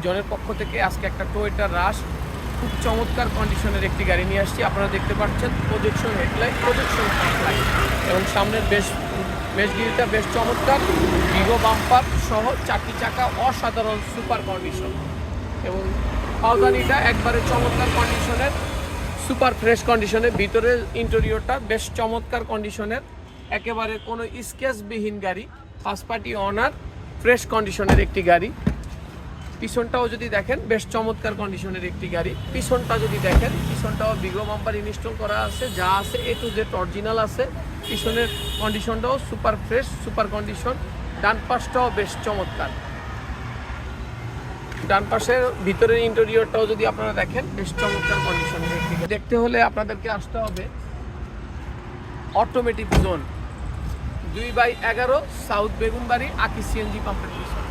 জনের পক্ষ থেকে আজকে একটা টয়োটা রাশ খুব চমৎকার কন্ডিশনের একটি গাড়ি নিয়ে আসছি। আপনারা দেখতে পাচ্ছেন প্রজেকশন হেডলাইট, প্রজেকশন লাইট এবং সামনের বেশগিরিটা বেশ চমৎকার, ভিগো বাম্পার সহ 4টি চাকা অসাধারণ সুপার কন্ডিশন এবং পাওদানিটা একবারে চমৎকার কন্ডিশনের, সুপার ফ্রেশ কন্ডিশনের। ভিতরের ইন্টেরিয়রটা বেশ চমৎকার কন্ডিশনের, একেবারে কোনো স্কেচবিহীন গাড়ি, ফার্স্ট পার্টি অনার, ফ্রেশ কন্ডিশনের একটি গাড়ি। পিছনটাও যদি দেখেন বেশ চমৎকার কন্ডিশনের একটি গাড়ি। পিছনটা যদি দেখেন, পিছনটাও ভিগো বাম্পার ইনস্টল করা আছে, যা আছে A to Z অরিজিনাল আছে। পিছনের কন্ডিশনটাও সুপার ফ্রেশ, সুপার কন্ডিশন। ডান পাশটাও বেশ চমৎকার, ডান পাশের ভিতরের ইন্টেরিয়রটাও যদি আপনারা দেখেন বেশ চমৎকার কন্ডিশনের একটি গাড়ি। দেখতে হলে আপনাদেরকে আসতে হবে অটোমেটিক জোন 2/11 সাউথ বেগুনবাড়ি আকি সিএনজি পাম্পের পিছনে।